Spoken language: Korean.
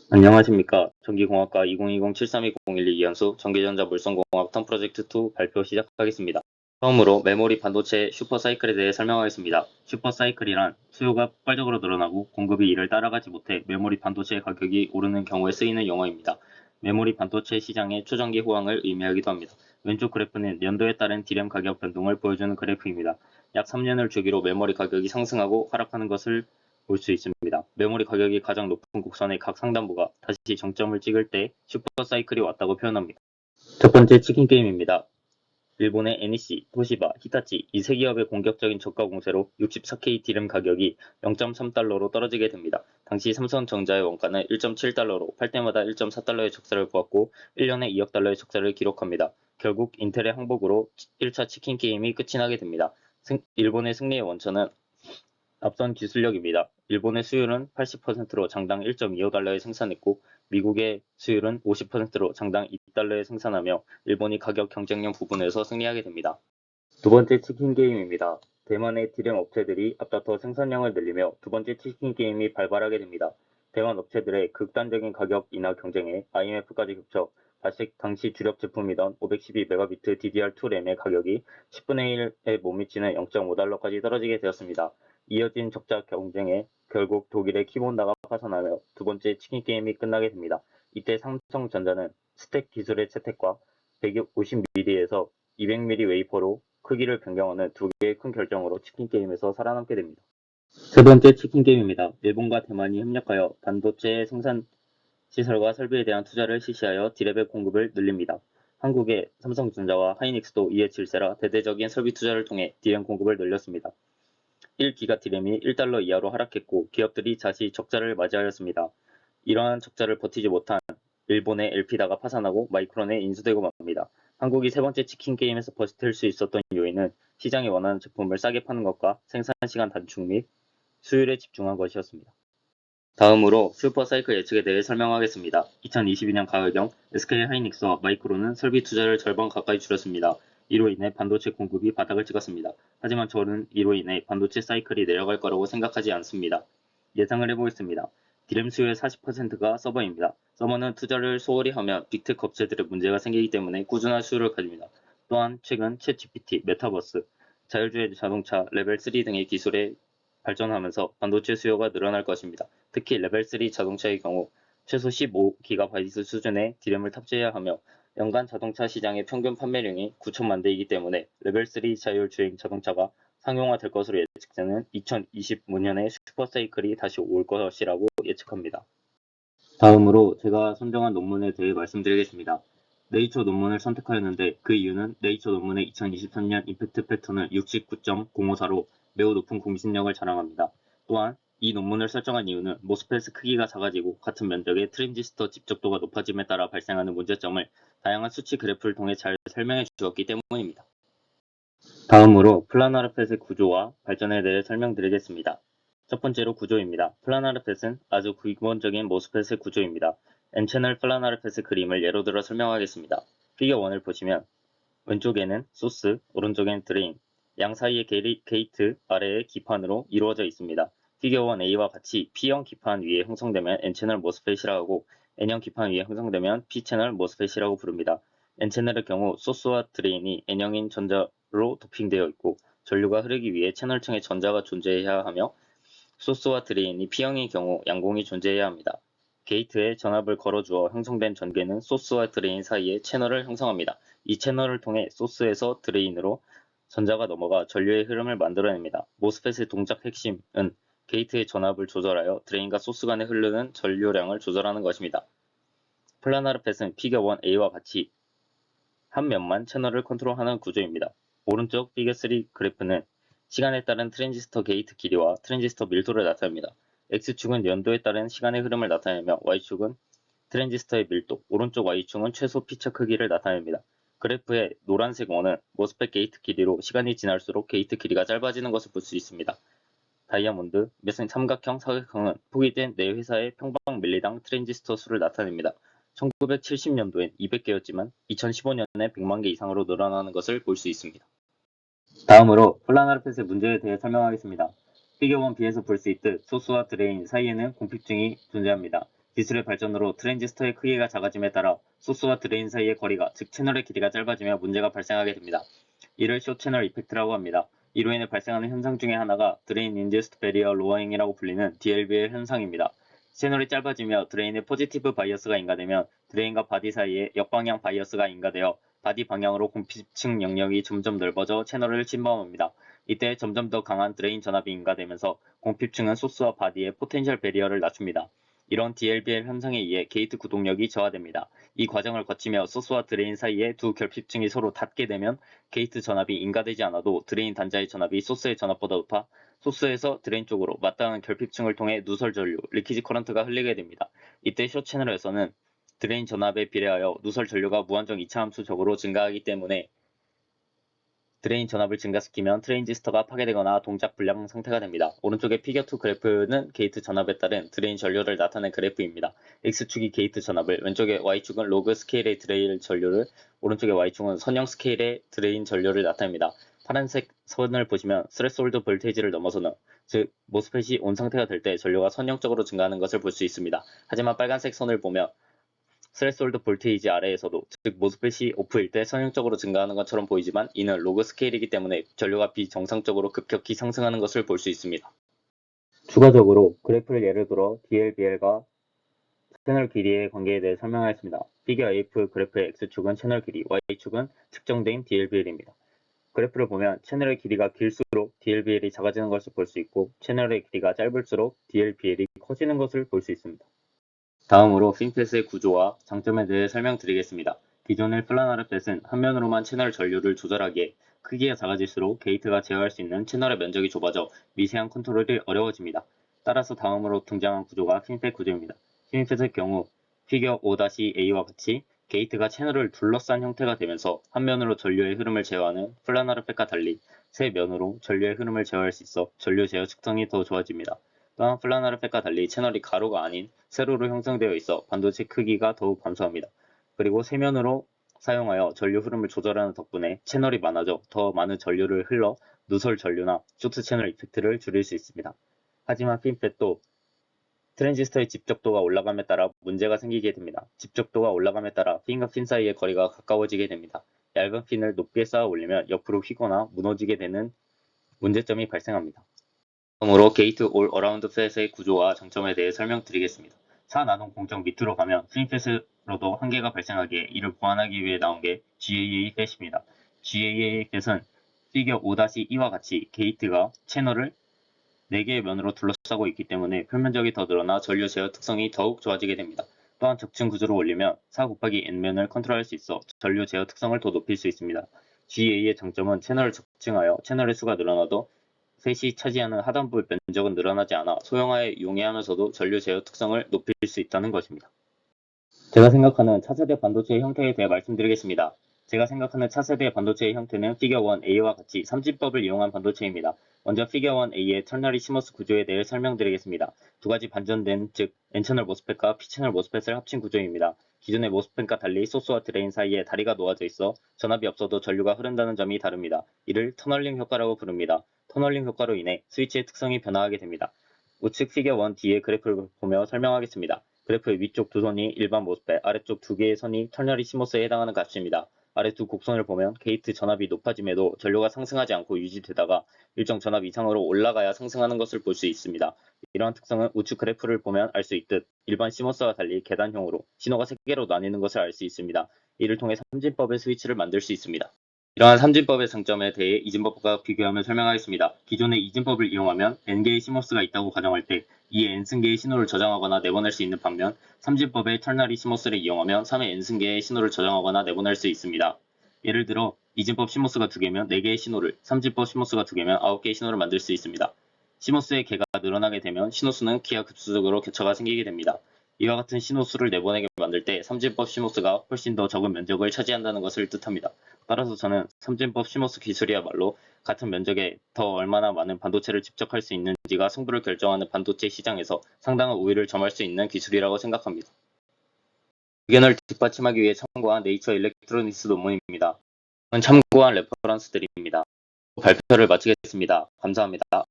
안녕하십니까. 전기공학과 2020-732012 전기전자 물성공학 턴 프로젝트 2 발표 시작하겠습니다. 처음으로 메모리 반도체 슈퍼사이클에 대해 설명하겠습니다. 슈퍼사이클이란 수요가 폭발적으로 늘어나고 공급이 이를 따라가지 못해 메모리 반도체 가격이 오르는 경우에 쓰이는 용어입니다. 메모리 반도체 시장의 초전기 호황을 의미하기도 합니다. 왼쪽 그래프는 연도에 따른 D램 가격 변동을 보여주는 그래프입니다. 약 3년을 주기로 메모리 가격이 상승하고 하락하는 것을 볼 수 있습니다. 메모리 가격이 가장 높은 곡선의 각 상단부가 다시 정점을 찍을 때 슈퍼사이클이 왔다고 표현합니다. 첫 번째 치킨 게임입니다. 일본의 NEC, 토시바, 히타치 이 세 기업의 공격적인 저가 공세로 64K D램 가격이 0.3달러로 떨어지게 됩니다. 당시 삼성전자의 원가는 1.7달러로 팔 때마다 1.4달러의 적자를 보았고 1년에 2억 달러의 적자를 기록합니다. 결국 인텔의 항복으로 1차 치킨 게임이 끝이 나게 됩니다. 일본의 승리의 원천은 앞선 기술력입니다. 일본의 수율은 80%로 장당 1.25달러에 생산했고 미국의 수율은 50%로 장당 2달러에 생산하며 일본이 가격 경쟁력 부분에서 승리하게 됩니다. 두 번째 치킨 게임입니다. 대만의 D램 업체들이 앞다퉈 생산량을 늘리며 두 번째 치킨 게임이 발발하게 됩니다. 대만 업체들의 극단적인 가격 인하 경쟁에 IMF까지 겹쳐 당시 주력 제품이던 512메가비트 DDR2 램의 가격이 10분의 1에 못 미치는 0.5달러까지 떨어지게 되었습니다. 이어진 적자 경쟁에 결국 독일의 키몬다가 파산하며 두 번째 치킨 게임이 끝나게 됩니다. 이때 삼성전자는 스택 기술의 채택과 150mm에서 200mm 웨이퍼로 크기를 변경하는 두 개의 큰 결정으로 치킨 게임에서 살아남게 됩니다. 세 번째 치킨 게임입니다. 일본과 대만이 협력하여 반도체 생산 시설과 설비에 대한 투자를 실시하여 D램의 공급을 늘립니다. 한국의 삼성전자와 하이닉스도 이에 질세라 대대적인 설비 투자를 통해 D램 공급을 늘렸습니다. 1기가 D램이 1달러 이하로 하락했고 기업들이 다시 적자를 맞이하였습니다. 이러한 적자를 버티지 못한 일본의 엘피다가 파산하고 마이크론에 인수되고 맙니다. 한국이 세 번째 치킨 게임에서 버틸 수 있었던 요인은 시장이 원하는 제품을 싸게 파는 것과 생산 시간 단축 및 수율에 집중한 것이었습니다. 다음으로 슈퍼사이클 예측에 대해 설명하겠습니다. 2022년 가을경 SK하이닉스와 마이크론은 설비 투자를 절반 가까이 줄였습니다. 이로 인해 반도체 공급이 바닥을 찍었습니다. 하지만 저는 이로 인해 반도체 사이클이 내려갈 거라고 생각하지 않습니다. 예상을 해보겠습니다. D램 수요의 40%가 서버입니다. 서버는 투자를 소홀히 하면 빅테크 업체들의 문제가 생기기 때문에 꾸준한 수요를 가집니다. 또한 최근 챗GPT, 메타버스, 자율주행 자동차, 레벨 3 등의 기술에 발전하면서 반도체 수요가 늘어날 것입니다. 특히 레벨 3 자동차의 경우 최소 15GB 수준의 D램을 탑재해야 하며 연간 자동차 시장의 평균 판매량이 9천만 대이기 때문에 레벨 3 자율주행 자동차가 상용화될 것으로 예측되는 2025년에 슈퍼사이클이 다시 올 것이라고 예측합니다. 다음으로 제가 선정한 논문에 대해 말씀드리겠습니다. 네이처 논문을 선택하였는데 그 이유는 네이처 논문의 2023년 임팩트 팩터는 69.054로 매우 높은 공신력을 자랑합니다. 또한 이 논문을 설정한 이유는 모스펫의 크기가 작아지고 같은 면적의 트랜지스터 집적도가 높아짐에 따라 발생하는 문제점을 다양한 수치 그래프를 통해 잘 설명해 주었기 때문입니다. 다음으로 플라나르펫의 구조와 발전에 대해 설명드리겠습니다. 첫 번째로 구조입니다. 플라나르펫은 아주 기본적인 모스펫의 구조입니다. N채널 플라나르펫의 그림을 예로 들어 설명하겠습니다. 피겨 1을 보시면 왼쪽에는 소스, 오른쪽엔 드레인, 양 사이의 게이트, 아래의 기판으로 이루어져 있습니다. 피겨 1A와 같이 P형 기판 위에 형성되면 N채널 모스펫이라고 하고 N형 기판 위에 형성되면 P채널 모스펫이라고 부릅니다. N채널의 경우 소스와 드레인이 N형인 전자로 도핑되어 있고 전류가 흐르기 위해 채널층에 전자가 존재해야 하며 소스와 드레인이 P형의 경우 양공이 존재해야 합니다. 게이트에 전압을 걸어주어 형성된 전개는 소스와 드레인 사이에 채널을 형성합니다. 이 채널을 통해 소스에서 드레인으로 전자가 넘어가 전류의 흐름을 만들어냅니다. 모스펫의 동작 핵심은 게이트의 전압을 조절하여 드레인과 소스 간에 흐르는 전류량을 조절하는 것입니다. 플라나르펫은 피겨 1A와 같이 한 면만 채널을 컨트롤하는 구조입니다. 오른쪽 피겨 3 그래프는 시간에 따른 트랜지스터 게이트 길이와 트랜지스터 밀도를 나타냅니다. X축은 연도에 따른 시간의 흐름을 나타내며 Y축은 트랜지스터의 밀도, 오른쪽 Y축은 최소 피처 크기를 나타냅니다. 그래프의 노란색 원은 모스펫 게이트 길이로 시간이 지날수록 게이트 길이가 짧아지는 것을 볼 수 있습니다. 다이아몬드, 몇은 삼각형, 사각형은 포기된 내 회사의 평방 밀리당 트랜지스터 수를 나타냅니다. 1970년도엔 200개였지만 2015년에 100만 개 이상으로 늘어나는 것을 볼 수 있습니다. 다음으로 플라나르펫의 문제에 대해 설명하겠습니다. 피겨 1B에서 볼 수 있듯 소스와 드레인 사이에는 공픽중이 존재합니다. 기술의 발전으로 트랜지스터의 크기가 작아짐에 따라 소스와 드레인 사이의 거리가, 즉 채널의 길이가 짧아지며 문제가 발생하게 됩니다. 이를 숏 채널 이펙트라고 합니다. 이로 인해 발생하는 현상 중에 하나가 드레인 인듀스드 베리어 로어잉이라고 불리는 DLB의 현상입니다. 채널이 짧아지며 드레인의 포지티브 바이어스가 인가되면 드레인과 바디 사이에 역방향 바이어스가 인가되어 바디 방향으로 공핍층 영역이 점점 넓어져 채널을 침범합니다. 이때 점점 더 강한 드레인 전압이 인가되면서 공핍층은 소스와 바디의 포텐셜 베리어를 낮춥니다. 이런 DLBL 현상에 의해 게이트 구동력이 저하됩니다. 이 과정을 거치며 소스와 드레인 사이에 두 결핍층이 서로 닿게 되면 게이트 전압이 인가되지 않아도 드레인 단자의 전압이 소스의 전압보다 높아 소스에서 드레인 쪽으로 마땅한 결핍층을 통해 누설 전류, 리키지 커런트가 흘리게 됩니다. 이때 숏 채널에서는 드레인 전압에 비례하여 누설 전류가 무한정 이차함수적으로 증가하기 때문에 드레인 전압을 증가시키면 트랜지스터가 파괴되거나 동작 불량 상태가 됩니다. 오른쪽의 피겨2 그래프는 게이트 전압에 따른 드레인 전류를 나타낸 그래프입니다. X축이 게이트 전압을, 왼쪽의 Y축은 로그 스케일의 드레인 전류를, 오른쪽의 Y축은 선형 스케일의 드레인 전류를 나타냅니다. 파란색 선을 보시면 스레스홀드 볼테이지를 넘어서는, 즉 모스펫이 온 상태가 될 때 전류가 선형적으로 증가하는 것을 볼 수 있습니다. 하지만 빨간색 선을 보면 스레스홀드 볼테이지 아래에서도, 즉 모스펫이 오프일 때 선형적으로 증가하는 것처럼 보이지만 이는 로그 스케일이기 때문에 전류가 비정상적으로 급격히 상승하는 것을 볼 수 있습니다. 추가적으로 그래프를 예를 들어 DLBL과 채널 길이의 관계에 대해 설명하였습니다. 피겨 AF 그래프의 X축은 채널 길이, Y축은 측정된 DLBL입니다. 그래프를 보면 채널의 길이가 길수록 DLBL이 작아지는 것을 볼 수 있고 채널의 길이가 짧을수록 DLBL이 커지는 것을 볼 수 있습니다. 다음으로 핀펫의 구조와 장점에 대해 설명드리겠습니다. 기존의 플라나르 펫은 한 면으로만 채널 전류를 조절하기에 크기가 작아질수록 게이트가 제어할 수 있는 채널의 면적이 좁아져 미세한 컨트롤이 어려워집니다. 따라서 다음으로 등장한 구조가 핀펫 구조입니다. 핀펫의 경우 피겨 5-A와 같이 게이트가 채널을 둘러싼 형태가 되면서 한 면으로 전류의 흐름을 제어하는 플라나르 펫과 달리 세 면으로 전류의 흐름을 제어할 수 있어 전류 제어 측정이 더 좋아집니다. 또한 플라나르 펫과 달리 채널이 가로가 아닌 세로로 형성되어 있어 반도체 크기가 더욱 감소합니다. 그리고 세면으로 사용하여 전류 흐름을 조절하는 덕분에 채널이 많아져 더 많은 전류를 흘러 누설 전류나 쇼트 채널 이펙트를 줄일 수 있습니다. 하지만 핀펫도 트랜지스터의 집적도가 올라감에 따라 문제가 생기게 됩니다. 집적도가 올라감에 따라 핀과 핀 사이의 거리가 가까워지게 됩니다. 얇은 핀을 높게 쌓아 올리면 옆으로 휘거나 무너지게 되는 문제점이 발생합니다. 다음으로 게이트 올 어라운드 펫의 구조와 장점에 대해 설명드리겠습니다. 4나노 공정 밑으로 가면 스윙펫으로도 한계가 발생하기에 이를 보완하기 위해 나온 게 GAA 펫입니다. GAA 펫은 피겨 5-2와 같이 게이트가 채널을 4개의 면으로 둘러싸고 있기 때문에 표면적이 더 늘어나 전류 제어 특성이 더욱 좋아지게 됩니다. 또한 적층 구조로 올리면 4-N면을 컨트롤할 수 있어 전류 제어 특성을 더 높일 수 있습니다. GA의 장점은 채널을 적층하여 채널의 수가 늘어나도 셋이 차지하는 하단부 면적은 늘어나지 않아 소형화에 용이하면서도 전류 제어 특성을 높일 수 있다는 것입니다. 제가 생각하는 차세대 반도체의 형태에 대해 말씀드리겠습니다. 제가 생각하는 차세대 반도체의 형태는 피겨 1A와 같이 삼진법을 이용한 반도체입니다. 먼저 피겨 1A의 턴너리 시머스 구조에 대해 설명드리겠습니다. 두 가지 반전된, 즉 N채널 모스펫과 P채널 모스펫을 합친 구조입니다. 기존의 모스펫과 달리 소스와 드레인 사이에 다리가 놓아져 있어 전압이 없어도 전류가 흐른다는 점이 다릅니다. 이를 터널링 효과라고 부릅니다. 터널링 효과로 인해 스위치의 특성이 변화하게 됩니다. 우측 피겨 1D의 그래프를 보며 설명하겠습니다. 그래프의 위쪽 두 선이 일반 모스펫, 아래쪽 두 개의 선이 턴너리 시모스에 해당하는 값입니다. 아래 두 곡선을 보면 게이트 전압이 높아짐에도 전류가 상승하지 않고 유지되다가 일정 전압 이상으로 올라가야 상승하는 것을 볼 수 있습니다. 이러한 특성은 우측 그래프를 보면 알 수 있듯 일반 시모스와 달리 계단형으로 신호가 3개로 나뉘는 것을 알 수 있습니다. 이를 통해 삼진법의 스위치를 만들 수 있습니다. 이러한 삼진법의 장점에 대해 이진법과 비교하며 설명하겠습니다. 기존의 이진법을 이용하면 n개의 시모스가 있다고 가정할 때 이 n승계의 신호를 저장하거나 내보낼 수 있는 반면 삼진법의 털나리 시모스를 이용하면 3의 n승계의 신호를 저장하거나 내보낼 수 있습니다. 예를 들어 이진법 시모스가 2개면 4개의 신호를, 삼진법 시모스가 2개면 9개의 신호를 만들 수 있습니다. 시모스의 개가 늘어나게 되면 신호수는 기하급수적으로 격차가 생기게 됩니다. 이와 같은 신호수를 내보내게 만들 때 삼진법 시모스가 훨씬 더 적은 면적을 차지한다는 것을 뜻합니다. 따라서 저는 삼진법 시모스 기술이야말로 같은 면적에 더 얼마나 많은 반도체를 집적할 수 있는지가 승부를 결정하는 반도체 시장에서 상당한 우위를 점할 수 있는 기술이라고 생각합니다. 의견을 뒷받침하기 위해 참고한 네이처 일렉트로닉스 논문입니다. 참고한 레퍼런스들입니다. 발표를 마치겠습니다. 감사합니다.